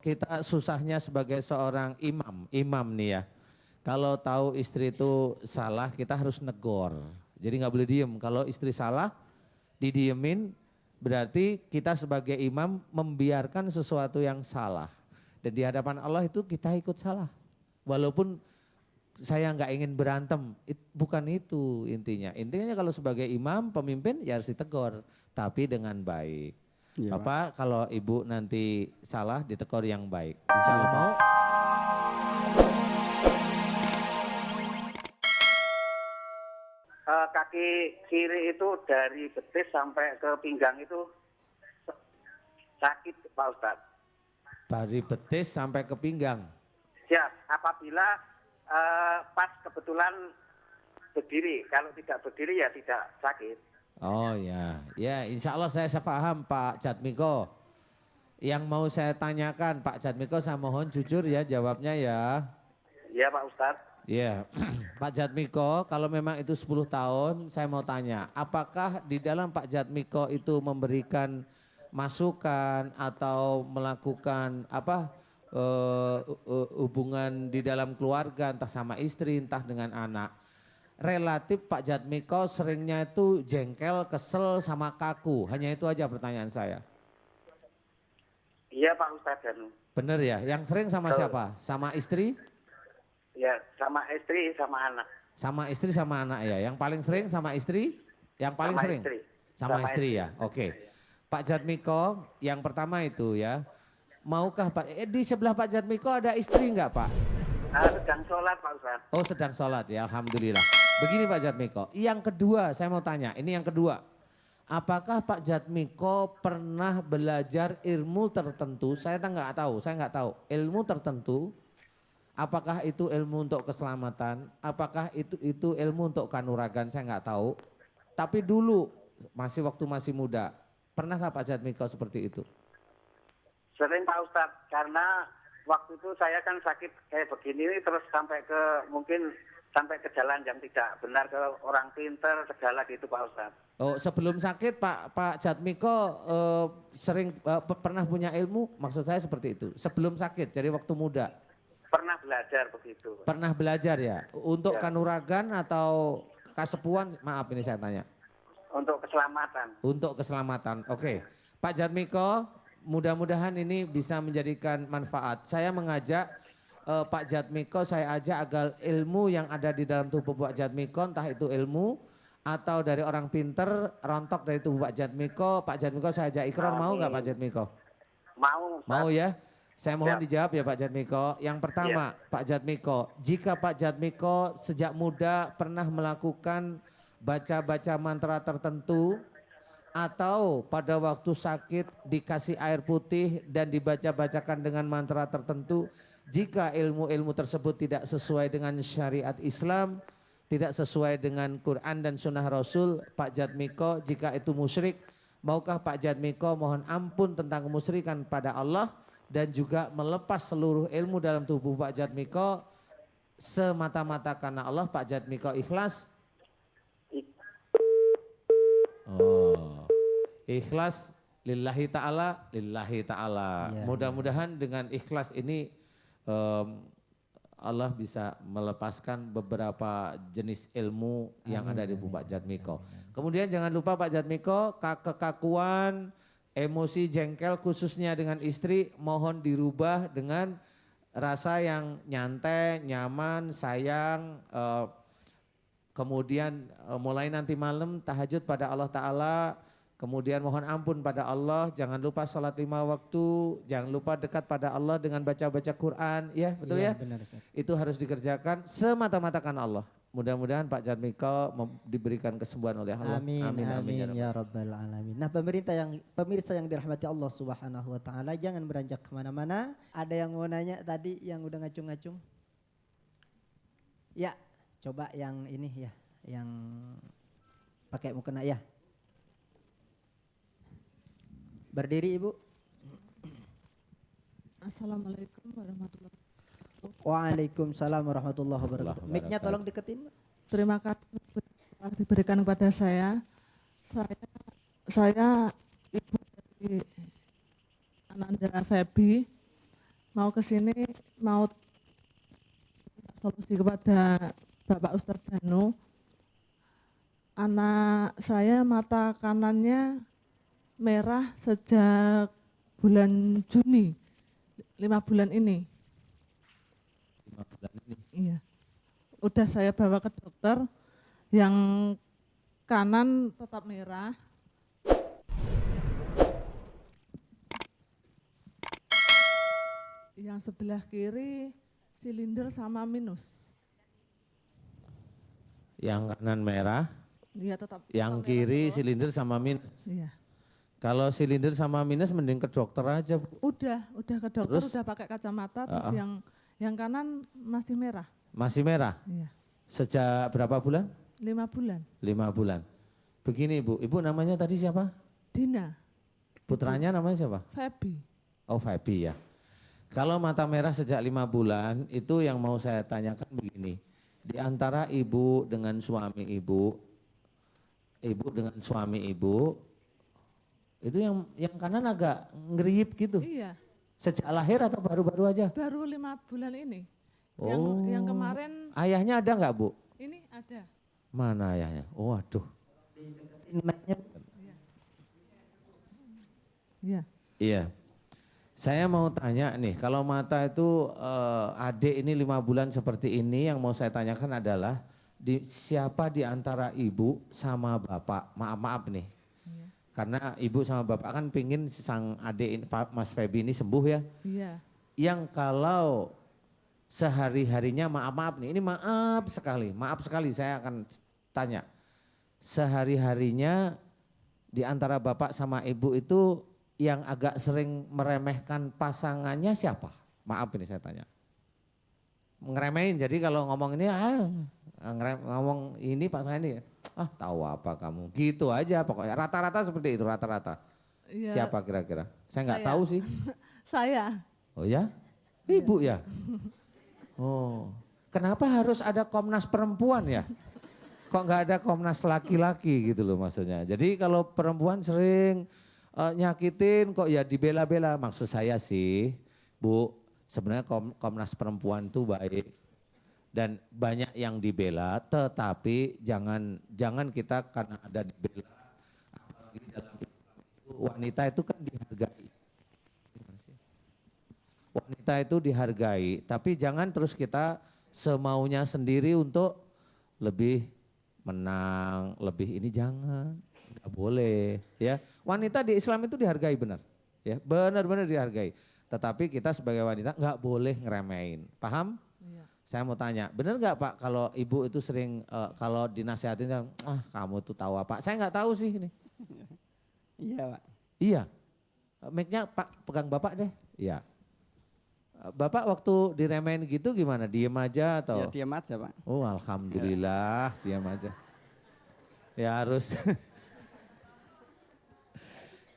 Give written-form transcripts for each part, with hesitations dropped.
kita susahnya sebagai seorang imam nih ya. Kalau tahu istri itu salah, kita harus negor. Jadi nggak boleh diem. Kalau istri salah, didiemin, berarti kita sebagai imam membiarkan sesuatu yang salah. Dan di hadapan Allah itu kita ikut salah. Walaupun saya nggak ingin berantem, bukan itu intinya. Intinya kalau sebagai imam, pemimpin ya harus ditegur, tapi dengan baik. Iya, Bapak kalau ibu nanti salah ditegur yang baik. Insya Allah mau? Kaki kiri itu dari betis sampai ke pinggang itu sakit Pak Ustadz. Dari betis sampai ke pinggang. Ya, apabila pas kebetulan berdiri, kalau tidak berdiri ya tidak sakit. Oh ya, ya insya Allah saya paham Pak Jatmiko. Yang mau saya tanyakan Pak Jatmiko, saya mohon jujur ya jawabnya ya. Iya Pak Ustadz. Ya, Pak Jatmiko, kalau memang itu 10 tahun, saya mau tanya, apakah di dalam Pak Jatmiko itu memberikan masukan atau melakukan hubungan di dalam keluarga, entah sama istri, entah dengan anak. Relatif Pak Jatmiko seringnya itu jengkel, kesel, sama kaku, hanya itu aja pertanyaan saya. Iya Pak Ustadz. Bener ya, yang sering sama siapa? Sama istri? Ya, sama istri, sama anak. Sama istri sama anak ya. Yang paling sering sama istri? Yang paling Sama sering? istri. Sama istri ya. Oke. Pak Jatmiko, yang pertama itu ya. Maukah Pak, di sebelah Pak Jatmiko ada istri enggak Pak? Sedang sholat Pak Ustadz. Oh sedang sholat ya, Alhamdulillah. Begini Pak Jatmiko, yang kedua saya mau tanya, ini yang kedua. Apakah Pak Jatmiko pernah belajar ilmu tertentu? Saya nggak tahu. Ilmu tertentu. Apakah itu ilmu untuk keselamatan? Apakah itu ilmu untuk kanuragan? Saya nggak tahu. Tapi dulu waktu masih muda, pernahkah Pak Jatmiko seperti itu? Sering Pak Ustadz, karena waktu itu saya kan sakit kayak begini terus sampai ke jalan yang tidak benar, ke orang pinter segala gitu Pak Ustadz. Oh sebelum sakit Pak Jatmiko pernah punya ilmu? Maksud saya seperti itu. Sebelum sakit, jadi waktu muda. Pernah belajar begitu. Pernah belajar ya? Untuk Ya. kanuragan atau kasepuan? Maaf ini saya tanya. Untuk keselamatan. Untuk keselamatan, oke. Pak Jatmiko, mudah-mudahan ini bisa menjadikan manfaat. Saya mengajak Pak Jatmiko, saya ajak agar ilmu yang ada di dalam tubuh Pak Jatmiko, entah itu ilmu atau dari orang pinter, rontok dari tubuh Pak Jatmiko saya ajak ikrar, mau nggak Pak Jatmiko? Mau. Ustaz. Mau ya? Saya mohon Ya. dijawab ya Pak Jatmiko. Yang pertama Pak Jatmiko, jika Pak Jatmiko sejak muda pernah melakukan baca-baca mantra tertentu atau pada waktu sakit dikasih air putih dan dibaca-bacakan dengan mantra tertentu, jika ilmu-ilmu tersebut tidak sesuai dengan syariat Islam, tidak sesuai dengan Quran dan Sunnah Rasul, Pak Jatmiko jika itu musyrik, maukah Pak Jatmiko mohon ampun tentang kemusyrikan pada Allah dan juga melepas seluruh ilmu dalam tubuh Pak Jatmiko semata-mata karena Allah? Pak Jatmiko ikhlas? Oh, ikhlas lillahi ta'ala, Ya, mudah-mudahan dengan ikhlas ini Allah bisa melepaskan beberapa jenis ilmu yang ada di tubuh Pak Jatmiko. Kemudian jangan lupa Pak Jatmiko, kekakuan, emosi, jengkel khususnya dengan istri mohon dirubah dengan rasa yang nyantai, nyaman, sayang. Kemudian mulai nanti malam tahajud pada Allah Ta'ala, kemudian mohon ampun pada Allah, jangan lupa sholat 5 waktu, jangan lupa dekat pada Allah dengan baca-baca Quran, ya betul ya? Benar, Ustaz. Itu harus dikerjakan semata-mata karena Allah. Mudah-mudahan Pak Jatmiko diberikan kesembuhan oleh Allah. Amin ya rabbal alamin. Nah pemirsa yang dirahmati Allah Subhanahu wa taala, jangan beranjak kemana-mana. Ada yang mau nanya tadi yang udah ngacung-ngacung? Ya, coba yang ini ya, yang pakai mukena ya. Berdiri Ibu. Assalamualaikum warahmatullahi wabarakatuh. Waalaikumsalam warahmatullahi wabarakatuh. Mic-nya tolong deketin. Terima kasih telah diberikan kepada saya. Saya ibu dari Ananda Febi. mau ke sini mau solusi kepada Bapak Ustadz Danu. Anak saya mata kanannya merah sejak bulan Juni, 5 bulan ini. 5 bulan ini. Iya. Udah saya bawa ke dokter, yang kanan tetap merah. Yang sebelah kiri silinder sama minus. Yang kanan merah, Iya tetap. yang tetap kiri merah terus. silinder sama minus. Iya. Kalau silinder sama minus mending ke dokter aja, Bu. Udah ke dokter, Terus? udah pakai kacamata, terus yang kanan masih merah. Masih merah. Iya. Sejak berapa bulan? 5 bulan. 5 bulan. Begini Bu, Ibu namanya tadi siapa? Dina, Putranya namanya siapa? Feby. Oh Febi ya. Kalau mata merah sejak 5 bulan, itu yang mau saya tanyakan begini. Di antara ibu dengan suami ibu dengan suami ibu, itu yang kanan agak ngeriyip gitu. Iya, Sejak lahir atau baru-baru aja? baru 5 bulan ini. Oh. Yang kemarin Ayahnya ada nggak Bu? ini ada. Mana ayahnya? Oh aduh. Iya. Iya. Saya mau tanya nih, kalau mata itu adik ini 5 bulan seperti ini, yang mau saya tanyakan adalah siapa di antara ibu sama bapak, maaf nih. Iya. Karena ibu sama bapak kan pingin sang adik ini, Mas Febi ini sembuh ya. Iya. Yang kalau sehari-harinya maaf nih, ini maaf sekali saya akan tanya. Sehari-harinya di antara bapak sama ibu itu yang agak sering meremehkan pasangannya siapa? Maaf ini saya tanya. Ngeremehin, jadi kalau ngomong ini, ngomong ini pasangan ini, tahu apa kamu, gitu aja pokoknya. Rata-rata seperti itu, rata-rata. Iya. Siapa kira-kira? Saya nggak Saya. tahu sih. Saya. Oh ya? Ibu ya? Oh, kenapa harus ada Komnas Perempuan ya? Kok nggak ada Komnas laki-laki gitu loh maksudnya. Jadi kalau perempuan sering nyakitin kok ya dibela-bela. Maksud saya sih, Bu, sebenarnya Komnas Perempuan itu baik dan banyak yang dibela, tetapi jangan kita karena ada dibela, apalagi dalam Islam itu wanita itu kan dihargai. Wanita itu dihargai, tapi jangan terus kita semaunya sendiri untuk lebih menang, lebih ini jangan, nggak boleh ya. Wanita di Islam itu dihargai benar, ya benar-benar dihargai. Tetapi kita sebagai wanita nggak boleh ngeremehin, paham? Iya. Saya mau tanya, benar nggak Pak kalau ibu itu sering kalau dinasihatin, kamu tuh tahu apa? Saya nggak tahu sih ini. Iya Pak. Iya, mic-nya Pak pegang Bapak deh. Iya. Bapak waktu diremehin gitu gimana? Diem aja atau? Ya diam aja Pak. Oh alhamdulillah, diam aja. Ya harus.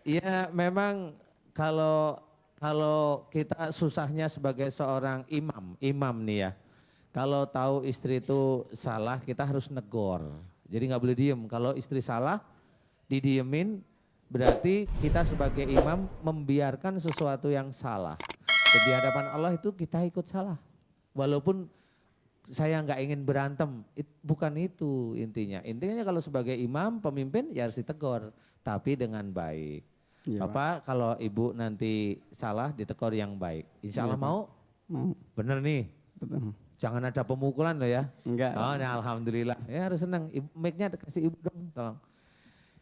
Iya memang kalau kita susahnya sebagai seorang imam nih ya. Kalau tahu istri itu salah kita harus negor. Jadi nggak boleh diem. Kalau istri salah didiemin berarti kita sebagai imam membiarkan sesuatu yang salah. Di hadapan Allah itu kita ikut salah. Walaupun saya nggak ingin berantem, bukan itu intinya. Intinya kalau sebagai imam, pemimpin ya harus ditegur, tapi dengan baik. Iya, Bapak kalau ibu nanti salah ditegur yang baik. Insya Allah Iya, Pak. mau? Mau. Bener nih, Betul. jangan ada pemukulan loh ya. Enggak. Oh nah alhamdulillah, ya harus senang. Mic-nya kasih ibu dong, tolong.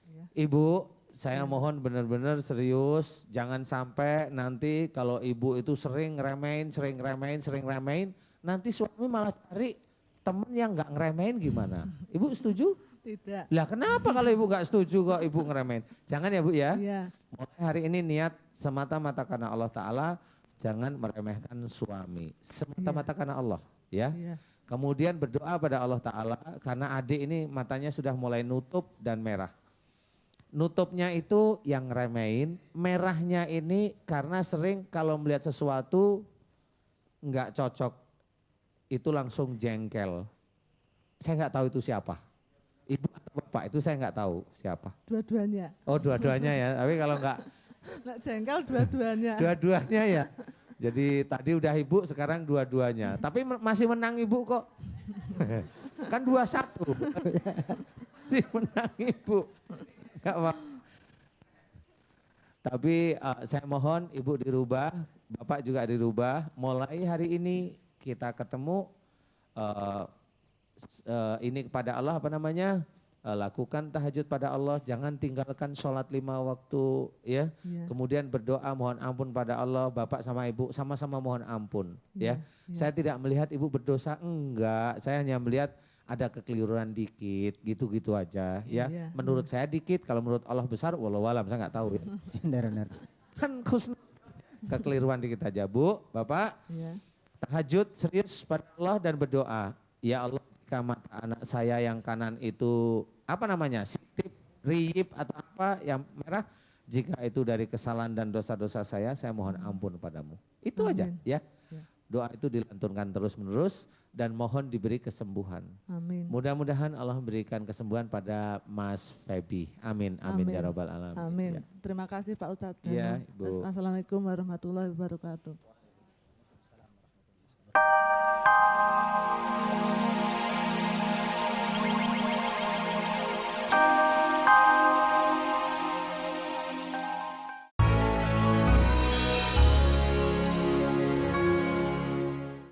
Iya. Ibu, saya mohon benar-benar serius, jangan sampai nanti kalau ibu itu sering ngeremehin, nanti suami malah cari temen yang nggak ngeremehin gimana? Ibu setuju? Tidak. Lah kenapa kalau ibu nggak setuju kok ibu ngeremehin? Jangan ya Bu ya. Iya. Mulai hari ini niat semata-mata karena Allah Ta'ala, jangan meremehkan suami. Semata-mata karena Allah ya. Iya. Kemudian berdoa pada Allah Ta'ala karena adik ini matanya sudah mulai nutup dan merah. Nutupnya itu yang remehin, merahnya ini karena sering kalau melihat sesuatu nggak cocok, itu langsung jengkel. Saya nggak tahu itu siapa. Ibu atau bapak itu saya nggak tahu siapa. Dua-duanya. Oh dua-duanya ya, tapi kalau nggak Nak jengkel dua-duanya. dua-duanya ya. Jadi tadi udah ibu, sekarang dua-duanya. Tapi masih menang ibu kok. Kan 2-1. Masih menang ibu. Gak apa. Tapi saya mohon ibu dirubah, bapak juga dirubah. Mulai hari ini kita ketemu ini kepada Allah apa namanya? Lakukan tahajud pada Allah, jangan tinggalkan sholat 5 waktu ya. Iya. Kemudian berdoa mohon ampun pada Allah, bapak sama ibu sama-sama mohon ampun ya. Iya. Saya tidak melihat ibu berdosa, enggak. Saya hanya melihat ada kekeliruan dikit, gitu-gitu aja ya. Iya. Menurut saya dikit, kalau menurut Allah besar, walau alam saya nggak tahu ya. Benar. Kan kekeliruan dikit aja bu, bapak. Iya. Tahajud serius pada Allah dan berdoa. Ya Allah, jika mata anak saya yang kanan itu apa namanya, sitip, riyip atau apa yang merah, jika itu dari kesalahan dan dosa-dosa saya mohon ampun padamu. Itu aja Amin. ya. Ya. Doa itu dilantunkan terus-menerus dan mohon diberi kesembuhan. Amin. Mudah-mudahan Allah memberikan kesembuhan pada Mas Febi. Amin, amin, Amin. ya rabbal alamin. Amin. Ya. Terima kasih Pak Ustadz. Iya, Ibu. Assalamualaikum warahmatullahi wabarakatuh.